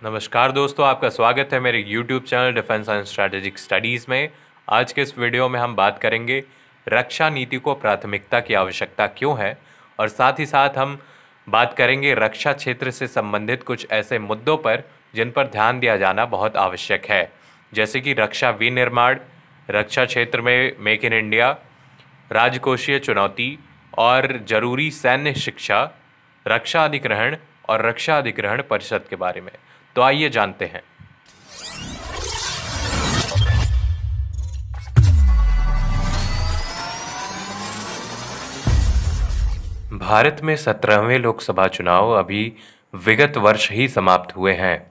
नमस्कार दोस्तों, आपका स्वागत है मेरे YouTube channel defence and strategic studies में। आज के इस वीडियो में हम बात करेंगे रक्षा नीति को प्राथमिकता की आवश्यकता क्यों है, और साथ ही साथ हम बात करेंगे रक्षा क्षेत्र से संबंधित कुछ ऐसे मुद्दों पर जिन पर ध्यान दिया जाना बहुत आवश्यक है, जैसे कि रक्षा विनिर्माण, रक्षा क्षेत्र में मेक इन इंडिया, राजकोषीय चुनौती और जरूरी सैन्य शिक्षा, रक्षा अधिग्रहण और रक्षा अधिग्रहण परिषद के बारे में। तो आइए जानते हैं। भारत में 17वें लोकसभा चुनाव अभी विगत वर्ष ही समाप्त हुए हैं।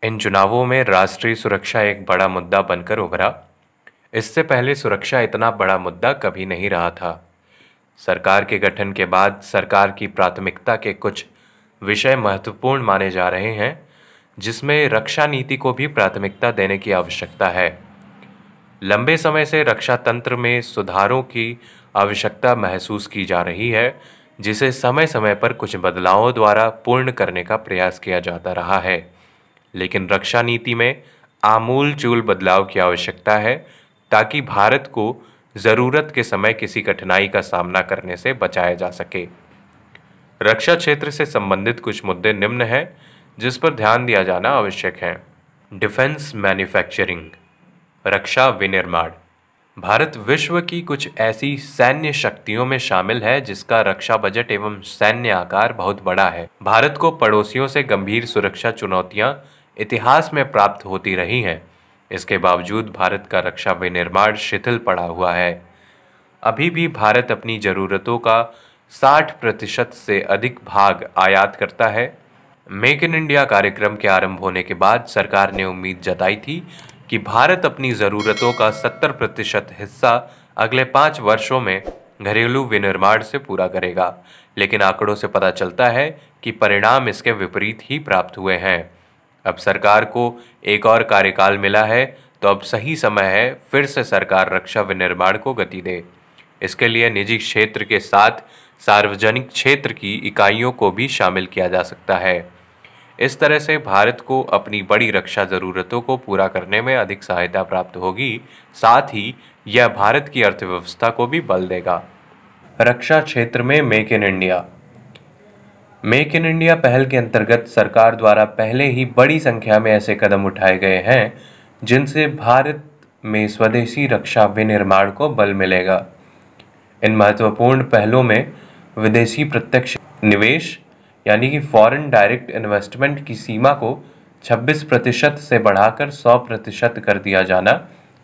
इन चुनावों में राष्ट्रीय सुरक्षा एक बड़ा मुद्दा बनकर उभरा। इससे पहले सुरक्षा इतना बड़ा मुद्दा कभी नहीं रहा था। सरकार के गठन के बाद सरकार की प्राथमिकता के कुछ विषय महत्वपूर्ण माने जा रहे हैं, जिसमें रक्षा नीति को भी प्राथमिकता देने की आवश्यकता है। लंबे समय से रक्षा तंत्र में सुधारों की आवश्यकता महसूस की जा रही है, जिसे समय समय पर कुछ बदलावों द्वारा पूर्ण करने का प्रयास किया जाता रहा है। लेकिन रक्षा नीति में आमूल-चूल बदलाव की आवश्यकता है, ताकि भारत को ज़रूरत के समय किसी कठिनाई का सामना करने से बचाया जा सके। रक्षा क्षेत्र से संबंधित कुछ मुद्दे निम्न हैं, जिस पर ध्यान दिया जाना आवश्यक है। डिफेंस मैन्युफैक्चरिंग, रक्षा विनिर्माण। भारत विश्व की कुछ ऐसी सैन्य शक्तियों में शामिल है जिसका रक्षा बजट एवं सैन्य आकार बहुत बड़ा है। भारत को पड़ोसियों से गंभीर सुरक्षा चुनौतियां इतिहास में प्राप्त होती रही हैं। इसके बावजूद भारत का रक्षा विनिर्माण शिथिल पड़ा हुआ है। अभी भी भारत अपनी ज़रूरतों का 60% से अधिक भाग आयात करता है। मेक इन इंडिया कार्यक्रम के आरंभ होने के बाद सरकार ने उम्मीद जताई थी कि भारत अपनी ज़रूरतों का 70% हिस्सा अगले 5 वर्षों में घरेलू विनिर्माण से पूरा करेगा, लेकिन आंकड़ों से पता चलता है कि परिणाम इसके विपरीत ही प्राप्त हुए हैं। अब सरकार को एक और कार्यकाल मिला है, तो अब सही समय है फिर से सरकार रक्षा विनिर्माण को गति दे। इसके लिए निजी क्षेत्र के साथ सार्वजनिक क्षेत्र की इकाइयों को भी शामिल किया जा सकता है। इस तरह से भारत को अपनी बड़ी रक्षा ज़रूरतों को पूरा करने में अधिक सहायता प्राप्त होगी। साथ ही यह भारत की अर्थव्यवस्था को भी बल देगा। रक्षा क्षेत्र में make in India. Make in India पहल के अंतर्गत सरकार द्वारा पहले ही बड़ी संख्या में ऐसे कदम उठाए गए हैं जिनसे भारत में स्वदेशी रक्षा विनिर्माण को बल मिलेगा। इन महत्वपूर्ण पहलों में विदेशी प्रत्यक्ष निवेश यानी कि फॉरेन डायरेक्ट इन्वेस्टमेंट की सीमा को 26% से बढ़ाकर 100% कर दिया जाना,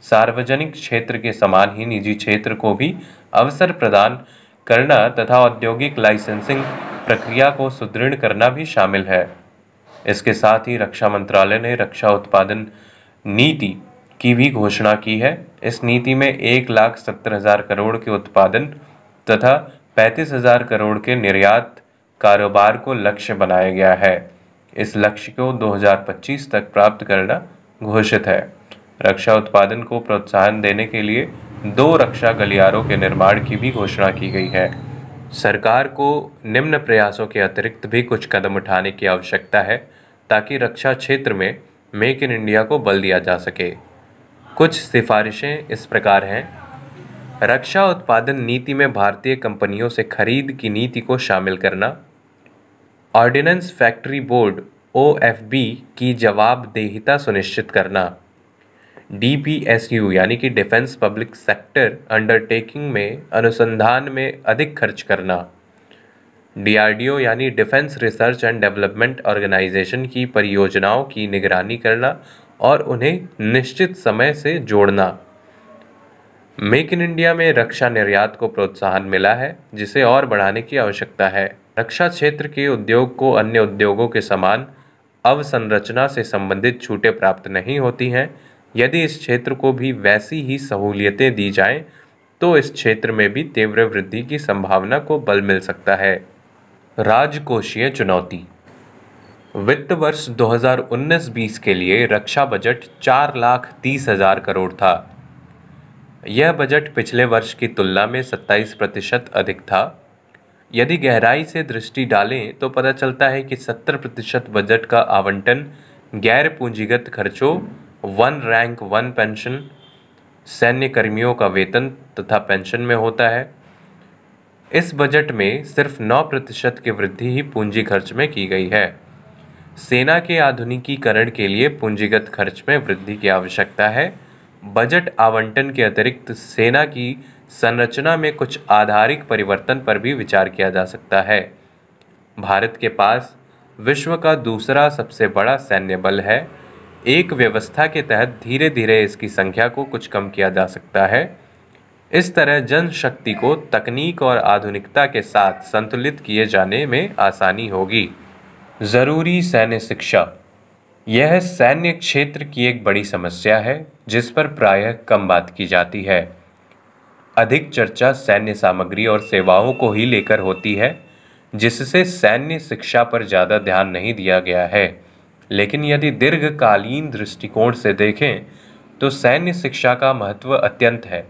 सार्वजनिक क्षेत्र के समान ही निजी क्षेत्र को भी अवसर प्रदान करना तथा औद्योगिक लाइसेंसिंग प्रक्रिया को सुदृढ़ करना भी शामिल है। इसके साथ ही रक्षा मंत्रालय ने रक्षा उत्पादन नीति की भी घोषणा की है। इस नीति में 1,70,000 करोड़ के उत्पादन तथा 35,000 करोड़ के निर्यात कारोबार को लक्ष्य बनाया गया है। इस लक्ष्य को 2025 तक प्राप्त करना घोषित है। रक्षा उत्पादन को प्रोत्साहन देने के लिए 2 रक्षा गलियारों के निर्माण की भी घोषणा की गई है। सरकार को निम्न प्रयासों के अतिरिक्त भी कुछ कदम उठाने की आवश्यकता है, ताकि रक्षा क्षेत्र में मेक इन इंडिया को बल दिया जा सके। कुछ सिफारिशें इस प्रकार हैं। रक्षा उत्पादन नीति में भारतीय कंपनियों से खरीद की नीति को शामिल करना। ऑर्डिनेंस फैक्ट्री बोर्ड OFB की जवाबदेहिता सुनिश्चित करना। DPSU यानी कि डिफेंस पब्लिक सेक्टर अंडरटेकिंग में अनुसंधान में अधिक खर्च करना। DRDO यानी defence research and development organisation की परियोजनाओं की निगरानी करना और उन्हें निश्चित समय से जोड़ना। मेक इन इंडिया में रक्षा निर्यात को प्रोत्साहन मिला है, जिसे और बढ़ाने की आवश्यकता है। रक्षा क्षेत्र के उद्योग को अन्य उद्योगों के समान अवसंरचना से संबंधित छूटें प्राप्त नहीं होती हैं। यदि इस क्षेत्र को भी वैसी ही सहूलियतें दी जाएं, तो इस क्षेत्र में भी तीव्र वृद्धि की संभावना को बल मिल सकता है। राजकोषीय चुनौती। वित्त वर्ष 2019-20 के लिए रक्षा बजट 4,30,000 करोड़ था। यह बजट पिछले वर्ष की तुलना में 27% अधिक था। यदि गहराई से दृष्टि डालें तो पता चलता है कि 70% बजट का आवंटन गैर पूंजीगत खर्चों, वन रैंक वन पेंशन, सैन्य कर्मियों का वेतन तथा पेंशन में होता है। इस बजट में सिर्फ 9% की वृद्धि ही पूंजी खर्च में की गई है। सेना के आधुनिकीकरण के लिए पूंजीगत खर्च में वृद्धि की आवश्यकता है। बजट आवंटन के अतिरिक्त सेना की संरचना में कुछ आधारिक परिवर्तन पर भी विचार किया जा सकता है। भारत के पास विश्व का दूसरा सबसे बड़ा सैन्य बल है। एक व्यवस्था के तहत धीरे धीरे इसकी संख्या को कुछ कम किया जा सकता है। इस तरह जनशक्ति को तकनीक और आधुनिकता के साथ संतुलित किए जाने में आसानी होगी। ज़रूरी सैन्य शिक्षा। यह सैन्य क्षेत्र की एक बड़ी समस्या है जिस पर प्रायः कम बात की जाती है। अधिक चर्चा सैन्य सामग्री और सेवाओं को ही लेकर होती है, जिससे सैन्य शिक्षा पर ज़्यादा ध्यान नहीं दिया गया है। लेकिन यदि दीर्घकालीन दृष्टिकोण से देखें तो सैन्य शिक्षा का महत्व अत्यंत है।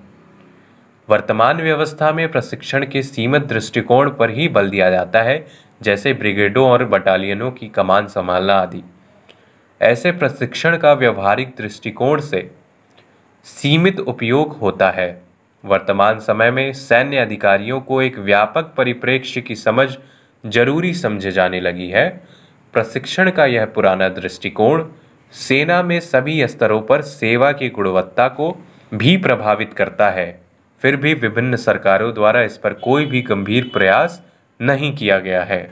वर्तमान व्यवस्था में प्रशिक्षण के सीमित दृष्टिकोण पर ही बल दिया जाता है, जैसे ब्रिगेडों और बटालियनों की कमान संभालना आदि। ऐसे प्रशिक्षण का व्यवहारिक दृष्टिकोण से सीमित उपयोग होता है। वर्तमान समय में सैन्य अधिकारियों को एक व्यापक परिप्रेक्ष्य की समझ जरूरी समझे जाने लगी है। प्रशिक्षण का यह पुराना दृष्टिकोण सेना में सभी स्तरों पर सेवा की गुणवत्ता को भी प्रभावित करता है। फिर भी विभिन्न सरकारों द्वारा इस पर कोई भी गंभीर प्रयास नहीं किया गया है।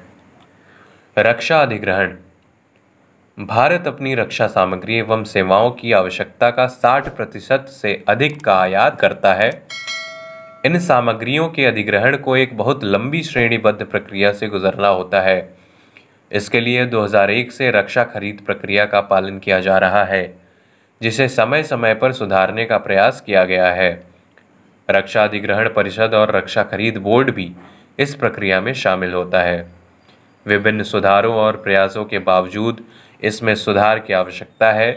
रक्षा अधिग्रहण। भारत अपनी रक्षा सामग्री एवं सेवाओं की आवश्यकता का 60% से अधिक का आयात करता है। इन सामग्रियों के अधिग्रहण को एक बहुत लंबी श्रेणीबद्ध प्रक्रिया से गुजरना होता है। इसके लिए 2001 से रक्षा खरीद प्रक्रिया का पालन किया जा रहा है, जिसे समय समय पर सुधारने का प्रयास किया गया है। रक्षा अधिग्रहण परिषद और रक्षा खरीद बोर्ड भी इस प्रक्रिया में शामिल होता है। विभिन्न सुधारों और प्रयासों के बावजूद इसमें सुधार की आवश्यकता है।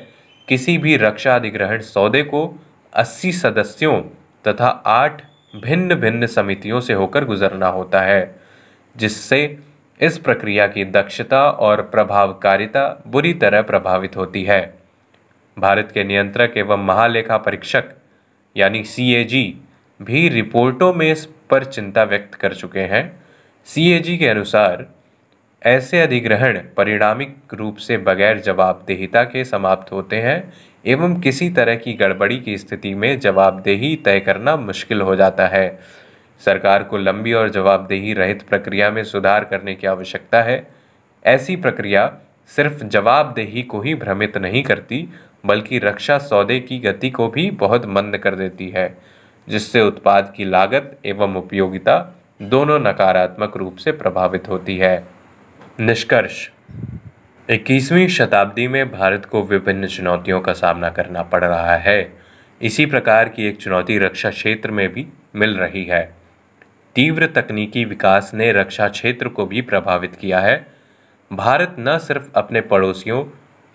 किसी भी रक्षा अधिग्रहण सौदे को 80 सदस्यों तथा 8 भिन्न भिन्न समितियों से होकर गुजरना होता है, जिससे इस प्रक्रिया की दक्षता और प्रभावकारिता बुरी तरह प्रभावित होती है। भारत के नियंत्रक एवं महालेखा परीक्षक यानी CAG भी रिपोर्टों में इस पर चिंता व्यक्त कर चुके हैं। CAG के अनुसार ऐसे अधिग्रहण परिणामिक रूप से बगैर जवाबदेहिता के समाप्त होते हैं एवं किसी तरह की गड़बड़ी की स्थिति में जवाबदेही तय करना मुश्किल हो जाता है। सरकार को लंबी और जवाबदेही रहित प्रक्रिया में सुधार करने की आवश्यकता है। ऐसी प्रक्रिया सिर्फ जवाबदेही को ही भ्रमित नहीं करती, बल्कि रक्षा सौदे की गति को भी बहुत मंद कर देती है, जिससे उत्पाद की लागत एवं उपयोगिता दोनों नकारात्मक रूप से प्रभावित होती है। निष्कर्ष। 21वीं शताब्दी में भारत को विभिन्न चुनौतियों का सामना करना पड़ रहा है। इसी प्रकार की एक चुनौती रक्षा क्षेत्र में भी मिल रही है। तीव्र तकनीकी विकास ने रक्षा क्षेत्र को भी प्रभावित किया है। भारत न सिर्फ अपने पड़ोसियों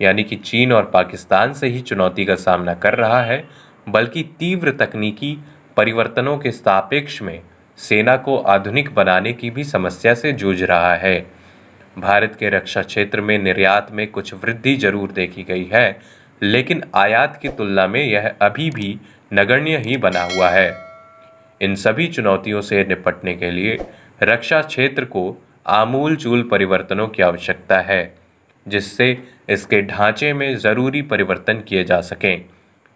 यानी कि चीन और पाकिस्तान से ही चुनौती का सामना कर रहा है, बल्कि तीव्र तकनीकी परिवर्तनों के सापेक्ष में सेना को आधुनिक बनाने की भी समस्या से जूझ रहा है। भारत के रक्षा क्षेत्र में निर्यात में कुछ वृद्धि जरूर देखी गई है, लेकिन आयात की तुलना में यह अभी भी नगण्य ही बना हुआ है। इन सभी चुनौतियों से निपटने के लिए रक्षा क्षेत्र को आमूल-चूल परिवर्तनों की आवश्यकता है, जिससे इसके ढांचे में ज़रूरी परिवर्तन किए जा सकें।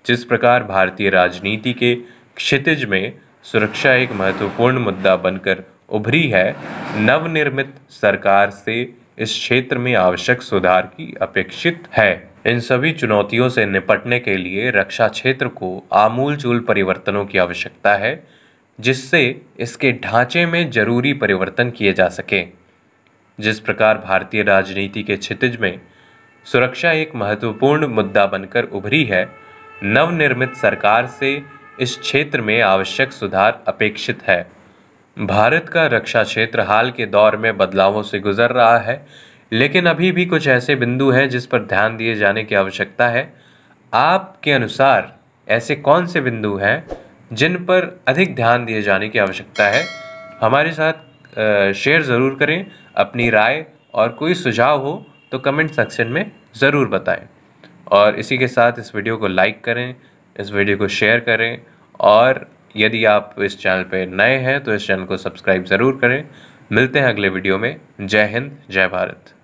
जिस प्रकार भारतीय राजनीति के क्षितिज में सुरक्षा एक महत्वपूर्ण मुद्दा बनकर उभरी है, नवनिर्मित सरकार से इस क्षेत्र में आवश्यक सुधार की अपेक्षित है। इन सभी चुनौतियों से निपटने के लिए रक्षा क्षेत्र को आमूल-चूल परिवर्तनों की आवश्यकता है, जिससे इसके ढांचे में जरूरी परिवर्तन किए जा सके। जिस प्रकार भारतीय राजनीति के क्षितिज में सुरक्षा एक महत्वपूर्ण मुद्दा बनकर उभरी है, नवनिर्मित सरकार से इस क्षेत्र में आवश्यक सुधार अपेक्षित है। भारत का रक्षा क्षेत्र हाल के दौर में बदलावों से गुजर रहा है, लेकिन अभी भी कुछ ऐसे बिंदु हैं जिस पर ध्यान दिए जाने की आवश्यकता है। आपके अनुसार ऐसे कौन से बिंदु हैं जिन पर अधिक ध्यान दिए जाने की आवश्यकता है? हमारे साथ शेयर ज़रूर करें अपनी राय, और कोई सुझाव हो तो कमेंट सेक्शन में ज़रूर बताएं। और इसी के साथ इस वीडियो को लाइक करें, इस वीडियो को शेयर करें, और यदि आप इस चैनल पे नए हैं तो इस चैनल को सब्सक्राइब ज़रूर करें। मिलते हैं अगले वीडियो में। जय हिंद, जय भारत।